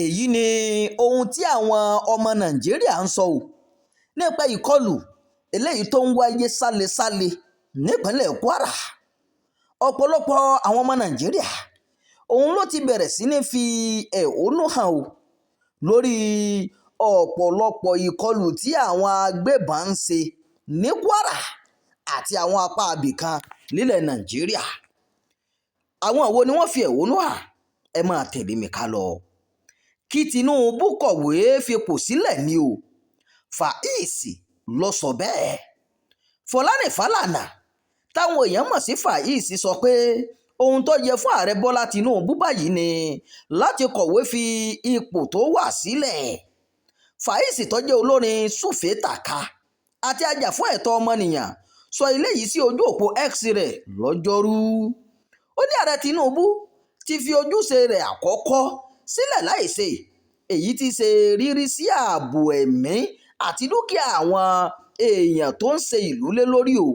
èyí ni ohun tí àwọn ọmọ nàìjíríà ń sọ ò nípa ìkọlù eléyìí tó ń wáyé sálesále nípínlẹ̀ kwara. ọ̀pọ̀lọpọ̀ àwọn ọmọ nàìjíríà òun ló ti bẹ̀rẹ̀ sí ní fi ẹ̀hónú hàn ò lórí ọ̀pọ̀lọpọ̀ ìkọlù tí àwọn agbébọn ń ṣe ní kwara àti àwọn apá abìkan nílẹ̀ nàìjíríà. àwọn wo ni wọ́n fi ẹ̀hónú hàn? ẹ máa tẹ̀lé mi ká lọ. kí tinubu kọ̀wé fipò sílẹ̀ ni o, Faiz ló sọ bẹ́ẹ̀. Fọlárìn Fálànà táwọn èèyàn mọ̀ sí Faiz sọ pé ohun tó yẹ fún ààrẹ bọ́lá tinubu báyìí ni láti kọ̀wé fi ipò tó wà sílẹ̀. Faiz tó jẹ́ olórin Sufe Taka àti ajàfún ẹ̀tọ́ ọmọnìyàn sọ eléyìí sí ojú òpó X rẹ̀ lọ́jọ́rú. ó ní ààrẹ tinubu ti fi ojúṣe rẹ̀ àkọ́kọ́ sílẹ̀ láìṣe, èyí tí ṣe rírí sí ààbò ẹ̀mí àti dúkìá àwọn èèyàn tó ń ṣe ìlú lé lórí o.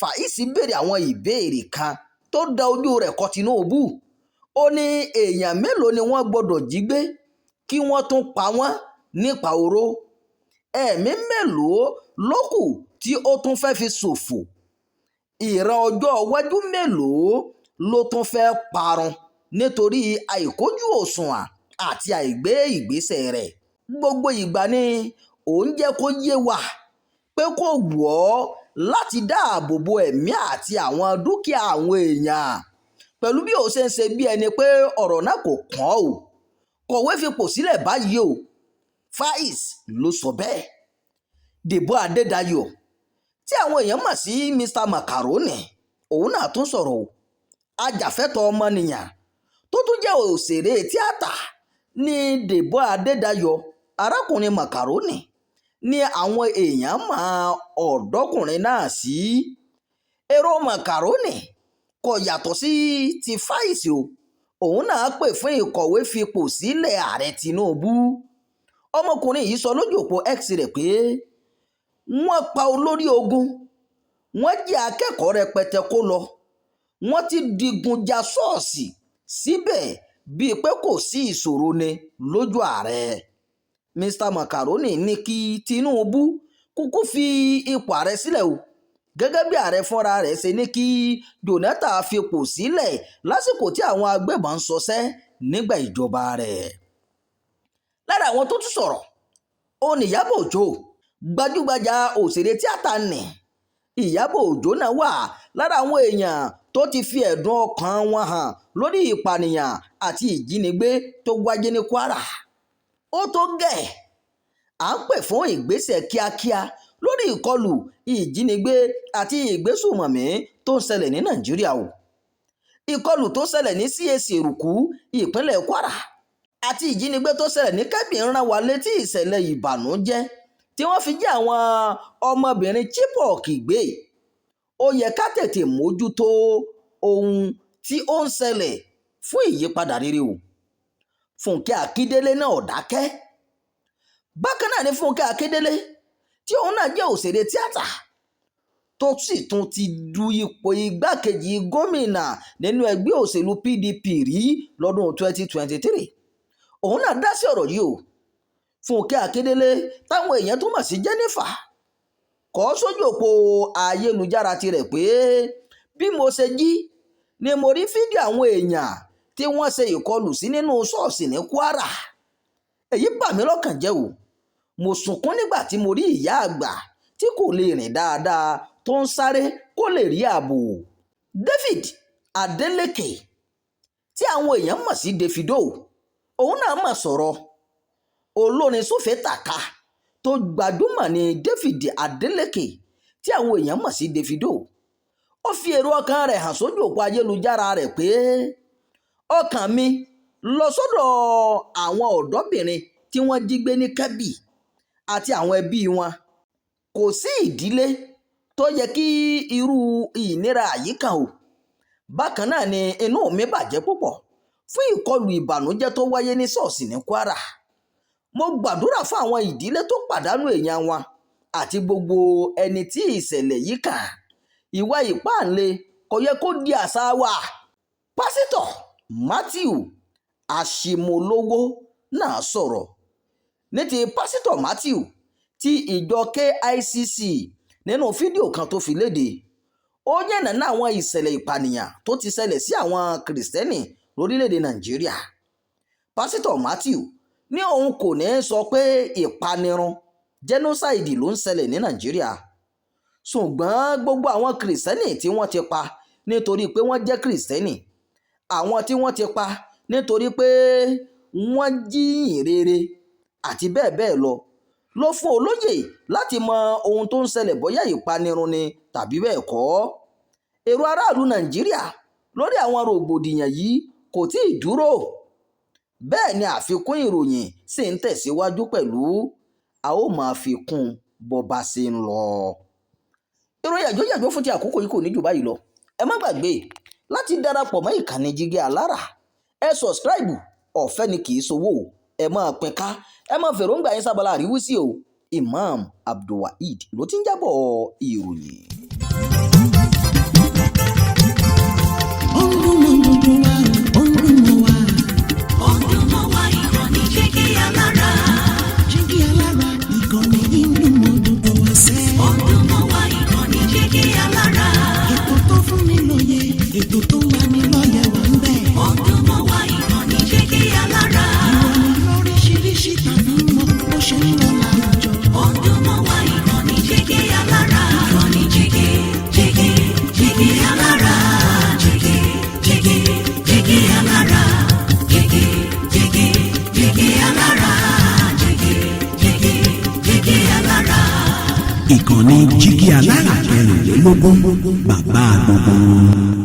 Faiz béèrè àwọn ìbéèrè kan tó da ojú rẹ̀ kọ tinubu. ó ní èèyàn mélòó ni wọ́n gbọ́dọ̀ jí gbé kí wọ́n tún pa wọ́n nípa oró? ẹ̀mí mélòó ló kù tí ó tún fẹ́ fi ṣòfò? ìran ọjọ́ iwájú mélòó ló tún fẹ́ parun nítorí àìkójú òṣùwọ̀n àti àìgbé ìgbésẹ̀ rẹ̀? gbogbo ìgbà ni òun jẹ́ kó yé wa pé kò wù ọ́ láti dáàbò bo ẹ̀mí àti àwọn dúkìá àwọn èèyàn, pẹ̀lú bí ó ṣe ń ṣe bí ẹni pé ọ̀rọ̀ náà kò kàn ọ́. kọ̀wé fipò sílẹ̀ báyìí o, Faiz ló sọ bẹ́ẹ̀. Dèbò Adédayọ̀ tí àwọn èèyàn mọ̀ sí Mr Macaroni òun náà tún sọ̀rọ̀ o. ajàfẹ́tọ̀ọ́ ọmọnìyàn tó tún jẹ́ òṣèré tíátà ní Dèbò Adédayọ̀. arákùnrin Macaroni ní àwọn èèyàn mọ ọ̀dọ́kùnrin náà sí. èrò Macaroni kò yàtọ̀ sí ti Faiz o. òun náà pè fún ìkọ̀wé fipò sílẹ̀ ààrẹ tinubu. ọmọkùnrin yìí sọ lójú òpó X rẹ̀ pé wọ́n pa olórí ogun, wọ́n jí akẹ́kọ̀ọ́ rẹpẹtẹ kó lọ, wọ́n ti digun ja ṣọ́ọ̀ṣì síbẹ̀ bíi pé kò sí ìṣòro ni lójú ààrẹ. Mr Macaroni ní kí tinubu kúkú fi ipò ààrẹ sílẹ̀ o, gẹ́gẹ́ bí ààrẹ fúnra rẹ̀ ṣe ní kí Jonathan fipò sílẹ̀ lásìkò tí àwọn agbébọn ń ṣọṣẹ́ nígbà ìjọba rẹ̀. lára àwọn tó tún sọ̀rọ̀ ó ní Ìyábọ̀ Òjó, gbajúgbajà òṣèré tíátà nì. Ìyábọ̀ Òjó náà wà lára àwọn èèyàn tó ti fi ẹ̀dùn ọkàn wọn hàn lórí ìpànìyàn àti ìjínigbé tó wáyé ní Kwara. ó tó gẹ̀, à ń pè fún ìgbésẹ̀ kíákíá lórí ìkọlù, ìjínigbé àti ìgbésùmọ̀mí tó ń ṣẹlẹ̀ ní Nàìjíríà o. ìkọlù tó ṣẹlẹ̀ ní CAC Èrùkú ìpínlẹ̀ Kwara àti ìjínigbé tó ṣẹlẹ̀ ní Kẹ́bì ń rán wa létí ìṣẹ̀lẹ̀ ìbànújẹ́ tí wọ́n fi jí àwọn ọmọbìnrin Chibok gbé. ó yẹ ká tètè mójútó ohun tí ó ń ṣẹlẹ̀ fún ìyípadà rere o. Fúnkẹ́ Akíndélé náà ò dákẹ́. bákan náà ni Fúnkẹ́ Akíndélé tí òun náà jẹ́ òṣèré tíátà tó sì tún ti du ipò igbákejì gómìnà nínú ẹgbẹ́ òṣèlú PDP rí lọ́dún 2023. òun náà dá sí ọ̀rọ̀ yìí o. Fúnkẹ́ Akíndélé táwọn èèyàn tún mọ̀ sí Jennifer kọ sójú òpó ayélujára tirẹ̀ pé bí mo ṣe jí ni mo rí fídíò àwọn èèyàn tí wọ́n ṣe ìkọlù sí nínú ṣọ́ọ̀ṣì ní Kwara. èyí bà mí lọ́kàn jẹ́ o. mo sunkún nígbà tí mo rí ìyá àgbà tí kò lè rìn dáadáa tó ń sáré kó lè rí ààbò. David Adeleke tí àwọn èèyàn mọ̀ sí Davido òun náà mà sọ̀rọ̀. olórin Sufe Taka tó gbajúmọ̀ ní David Adeleke tí àwọn èèyàn mọ̀ sí Davido. ó fi èrò ọkàn rẹ̀ hàn sójú òpó ayélujára rẹ̀ pé ọkàn mi lọ sọ́dọ̀ àwọn ọ̀dọ́bìnrin tí wọ́n jí gbé ní Kẹ́bì àti àwọn ẹbí wọn. kò sí ìdílé tó yẹ kí irú ìnira àyíká o. bákan náà ni inú mi bàjẹ́ púpọ̀ fún ìkọlù ìbànújẹ́ tó wáyé ní ṣọ́ọ̀ṣì ní Kwara. mo gbàdúrà fún àwọn ìdílé tó pàdánù èèyàn wọn àti gbogbo ẹni tí ìṣẹ̀lẹ̀ yìí kàn. ìwà ìpáǹle kò yẹ kó di àṣà wa. Pásítọ̀ Matthew Ashimolowo náà sọ̀rọ̀ ní ti pásítọ̀ Matthew ti ìjọ KICC nínú fídíò kan tó fi léde. Ó yànnàná àwọn ìṣẹ̀lẹ̀ ìpànìyàn tó ti ṣẹlẹ̀ sí àwọn kìrìsìtẹ́nì lórílẹ̀‐èdè Nàìjíríà. Pásítọ̀ Matthew ní òun kò ní sọ pé ìpanirun genocide ló ń ṣẹlẹ̀ ní Nàìjíríà, ṣùgbọ́n gbogbo àwọn kìrìsìtẹ́nì tí wọ́n ti pa nítorí pé wọ́n jẹ́ kìrìsìtẹ́nì, àwọn tí wọ́n ti pa nítorí pé wọ́n jí ìhìnrere àti bẹ́ẹ̀ bẹ́ẹ̀ ló fún olóyè láti mọ ohun tó ń ṣẹlẹ̀ bóyá ìpanirun ni tàbí bẹ́ẹ̀ kọ́. Èrò aráàlú Nàìjíríà lórí àwọn rògbòdìyàn yìí kò tí ì dúró, bẹ́ẹ̀ ni àfikún ìròyìn sì ń tẹ̀síwájú pẹ̀lú. A ó máa fi kún bó bá ṣe ń lọ. Ìròyìn yàjóyàjó fún ti àkókò yìí kò ní jù báyìí lọ. Ẹ má gbàgbé láti darapọ̀ mọ́ ìkànnì Jígí Alára. Ẹ sọ̀scribe, ọ̀fẹ́ ni kì í ṣowó. Ẹ máa pín ká, ẹ máa fèròǹgbà yín sábàlá àríwísí o. Imam Abdulwaheed ló ti ń jábọ̀ ìròyìn. Ètò tó wà ní lọ́yẹ̀ wà ń bẹ̀. Ọdún mọ́ wá ìkànnì Jígí Alára. Ìròyìn lóríṣiríṣi tàbí mọ bó ṣe ń lọ láwùjọ. Ọdún mọ́ wá ìkànnì Jígí Alára. Ìkànnì Jígí Alára. Jígí Alára. Jígí Alára. Jígí Alára. Ìkànnì Jígí Alára 16 bàbá gbogbo.